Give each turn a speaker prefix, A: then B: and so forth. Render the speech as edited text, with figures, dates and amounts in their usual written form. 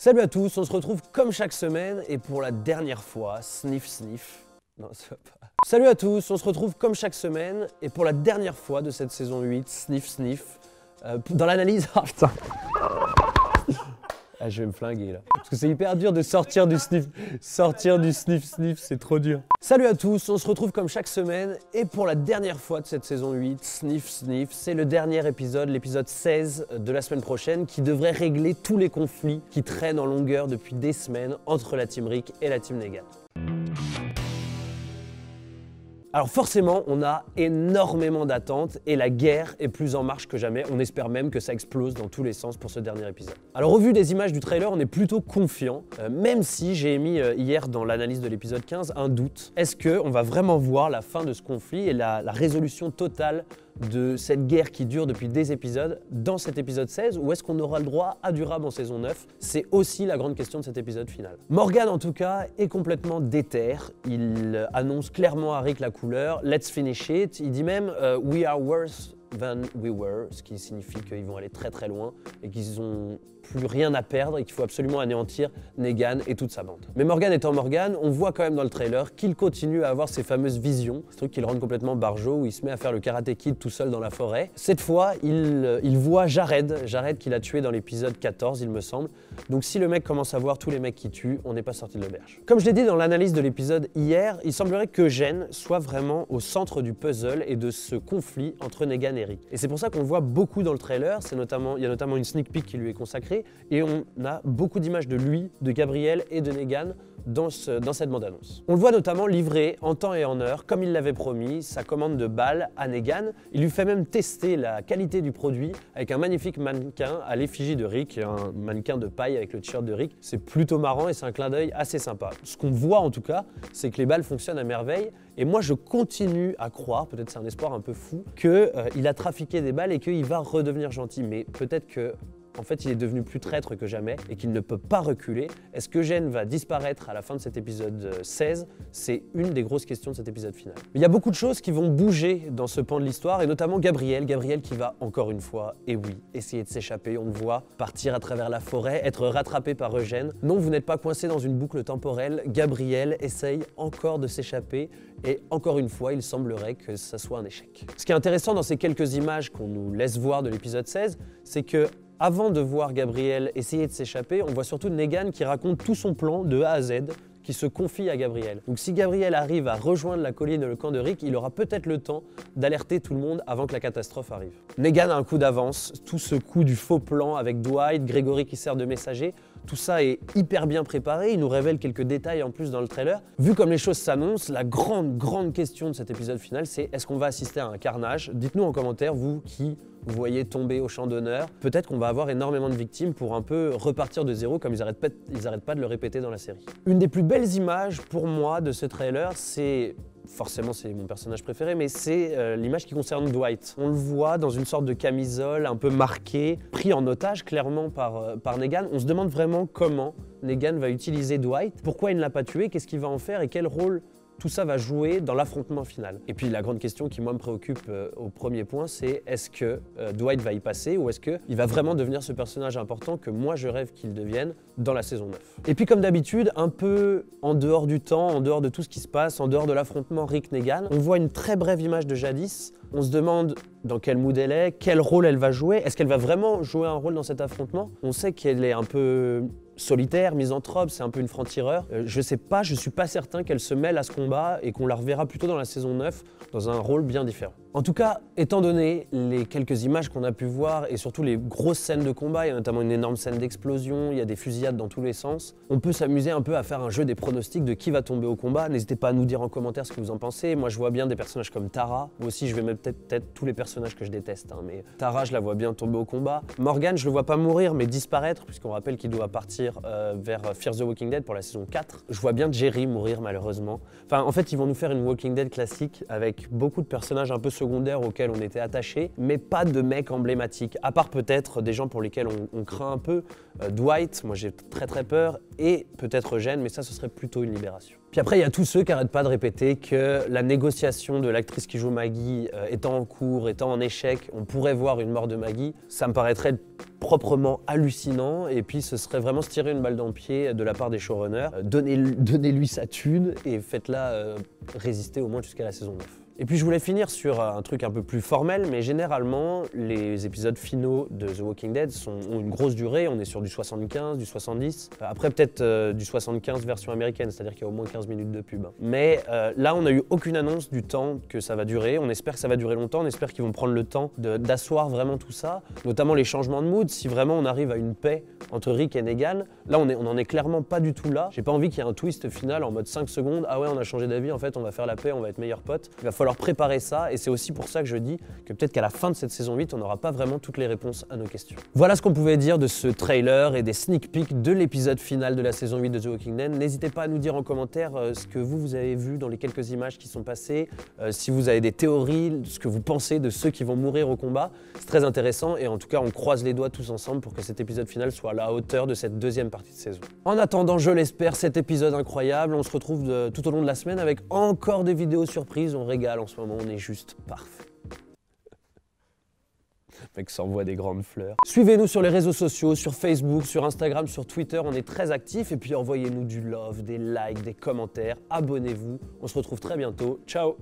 A: Salut à tous, on se retrouve comme chaque semaine et pour la dernière fois, sniff sniff. Non, ça va pas. Salut à tous, on se retrouve comme chaque semaine et pour la dernière fois de cette saison 8, sniff sniff, dans l'analyse... Ah putain. Ah, je vais me flinguer là. Parce que c'est hyper dur de sortir du sniff sniff, c'est trop dur. Salut à tous, on se retrouve comme chaque semaine et pour la dernière fois de cette saison 8, sniff sniff, c'est le dernier épisode, l'épisode 16 de la semaine prochaine qui devrait régler tous les conflits qui traînent en longueur depuis des semaines entre la Team Rick et la Team Negan. Alors forcément, on a énormément d'attentes et la guerre est plus en marche que jamais. On espère même que ça explose dans tous les sens pour ce dernier épisode. Alors au vu des images du trailer, on est plutôt confiant, même si j'ai émis hier dans l'analyse de l'épisode 15 un doute. Est-ce qu'on va vraiment voir la fin de ce conflit et la résolution totale de cette guerre qui dure depuis des épisodes dans cet épisode 16 ou est-ce qu'on aura le droit à du rab en saison 9? C'est aussi la grande question de cet épisode final. Morgan en tout cas est complètement déter, il annonce clairement à Rick la couleur, let's finish it, il dit même we are worse than we were, ce qui signifie qu'ils vont aller très très loin et qu'ils ont plus rien à perdre et qu'il faut absolument anéantir Negan et toute sa bande. Mais Morgan étant Morgan, on voit quand même dans le trailer qu'il continue à avoir ces fameuses visions, ce truc qui le rend complètement barjot où il se met à faire le Karate Kid tout seul dans la forêt. Cette fois, il voit Jared qu'il a tué dans l'épisode 14 il me semble. Donc si le mec commence à voir tous les mecs qui tuent, on n'est pas sorti de l'auberge. Comme je l'ai dit dans l'analyse de l'épisode hier, il semblerait que Jen soit vraiment au centre du puzzle et de ce conflit entre Negan et Rick. Et c'est pour ça qu'on le voit beaucoup dans le trailer, il y a notamment une sneak peek qui lui est consacrée et on a beaucoup d'images de lui, de Gabriel et de Negan dans cette bande-annonce. On le voit notamment livrer en temps et en heure, comme il l'avait promis, sa commande de balles à Negan. Il lui fait même tester la qualité du produit avec un magnifique mannequin à l'effigie de Rick, un mannequin de paille avec le t-shirt de Rick. C'est plutôt marrant et c'est un clin d'œil assez sympa. Ce qu'on voit en tout cas, c'est que les balles fonctionnent à merveille et moi je continue à croire, peut-être c'est un espoir un peu fou, qu'il a trafiqué des balles et qu'il va redevenir gentil, mais peut-être que en fait, il est devenu plus traître que jamais et qu'il ne peut pas reculer. Est-ce que Jen va disparaître à la fin de cet épisode 16? C'est une des grosses questions de cet épisode final. Il y a beaucoup de choses qui vont bouger dans ce pan de l'histoire et notamment Gabriel qui va encore une fois, et oui, essayer de s'échapper. On le voit partir à travers la forêt, être rattrapé par Eugène. Non, vous n'êtes pas coincé dans une boucle temporelle. Gabriel essaye encore de s'échapper et encore une fois, il semblerait que ça soit un échec. Ce qui est intéressant dans ces quelques images qu'on nous laisse voir de l'épisode 16, c'est que avant de voir Gabriel essayer de s'échapper, on voit surtout Negan qui raconte tout son plan de A à Z, qui se confie à Gabriel. Donc si Gabriel arrive à rejoindre la colline et le camp de Rick, il aura peut-être le temps d'alerter tout le monde avant que la catastrophe arrive. Negan a un coup d'avance, tout ce coup du faux plan avec Dwight, Gregory qui sert de messager, tout ça est hyper bien préparé, il nous révèle quelques détails en plus dans le trailer. Vu comme les choses s'annoncent, la grande question de cet épisode final, c'est est-ce qu'on va assister à un carnage? Dites-nous en commentaire, vous qui vous voyez tomber au champ d'honneur. Peut-être qu'on va avoir énormément de victimes pour un peu repartir de zéro comme ils arrêtent pas de le répéter dans la série. Une des plus belles images pour moi de ce trailer, c'est... Forcément, c'est mon personnage préféré, mais c'est l'image qui concerne Dwight. On le voit dans une sorte de camisole un peu marquée, pris en otage clairement par Negan. On se demande vraiment comment Negan va utiliser Dwight, pourquoi il ne l'a pas tué, qu'est-ce qu'il va en faire et quel rôle tout ça va jouer dans l'affrontement final. Et puis la grande question qui moi me préoccupe au premier point, c'est est-ce que Dwight va y passer ou est-ce qu'il va vraiment devenir ce personnage important que moi je rêve qu'il devienne dans la saison 9. Et puis comme d'habitude, un peu en dehors du temps, en dehors de tout ce qui se passe, en dehors de l'affrontement Rick-Negan, on voit une très brève image de Jadis. On se demande dans quel mood elle est, quel rôle elle va jouer, est-ce qu'elle va vraiment jouer un rôle dans cet affrontement? On sait qu'elle est un peu solitaire, misanthrope, c'est un peu une franc-tireur. Je sais pas, je suis pas certain qu'elle se mêle à ce combat et qu'on la reverra plutôt dans la saison 9 dans un rôle bien différent. En tout cas, étant donné les quelques images qu'on a pu voir et surtout les grosses scènes de combat, il y a notamment une énorme scène d'explosion, il y a des fusillades dans tous les sens, on peut s'amuser un peu à faire un jeu des pronostics de qui va tomber au combat. N'hésitez pas à nous dire en commentaire ce que vous en pensez. Moi, je vois bien des personnages comme Tara. Moi aussi, je vais mettre peut-être tous les personnages que je déteste, hein, mais Tara, je la vois bien tomber au combat. Morgan, je le vois pas mourir, mais disparaître, puisqu'on rappelle qu'il doit partir vers Fear the Walking Dead pour la saison 4. Je vois bien Jerry mourir, malheureusement. Enfin, en fait, ils vont nous faire une Walking Dead classique avec beaucoup de personnages un peu secondaires auxquels on était attachés, mais pas de mecs emblématiques, à part peut-être des gens pour lesquels on craint un peu. Dwight, moi j'ai très peur, et peut-être Eugène, mais ça ce serait plutôt une libération. Puis après, il y a tous ceux qui n'arrêtent pas de répéter que la négociation de l'actrice qui joue Maggie étant en cours, étant en échec, on pourrait voir une mort de Maggie. Ça me paraîtrait proprement hallucinant et puis ce serait vraiment se tirer une balle dans le pied de la part des showrunners. Donnez-lui sa thune et faites-la résister au moins jusqu'à la saison 9. Et puis je voulais finir sur un truc un peu plus formel, mais généralement les épisodes finaux de The Walking Dead ont une grosse durée, on est sur du 75, du 70, après peut-être du 75 version américaine, c'est-à-dire qu'il y a au moins 15 minutes de pub. Mais là on n'a eu aucune annonce du temps que ça va durer, on espère que ça va durer longtemps, on espère qu'ils vont prendre le temps d'asseoir vraiment tout ça, notamment les changements de mood, si vraiment on arrive à une paix entre Rick et Negan, là on en est clairement pas du tout là, j'ai pas envie qu'il y ait un twist final en mode 5 secondes, ah ouais on a changé d'avis, en fait on va faire la paix, on va être meilleurs potes, il va falloir préparer ça et c'est aussi pour ça que je dis que peut-être qu'à la fin de cette saison 8, on n'aura pas vraiment toutes les réponses à nos questions. Voilà ce qu'on pouvait dire de ce trailer et des sneak peeks de l'épisode final de la saison 8 de The Walking Dead. N'hésitez pas à nous dire en commentaire ce que vous avez vu dans les quelques images qui sont passées, si vous avez des théories, ce que vous pensez de ceux qui vont mourir au combat. C'est très intéressant et en tout cas on croise les doigts tous ensemble pour que cet épisode final soit à la hauteur de cette deuxième partie de saison. En attendant, je l'espère, cet épisode incroyable, on se retrouve tout au long de la semaine avec encore des vidéos surprises, on régale en ce moment. On est juste parfait. Le mec s'envoie des grandes fleurs. Suivez-nous sur les réseaux sociaux, sur Facebook, sur Instagram, sur Twitter, on est très actifs. Et puis envoyez-nous du love, des likes, des commentaires, abonnez-vous. On se retrouve très bientôt. Ciao!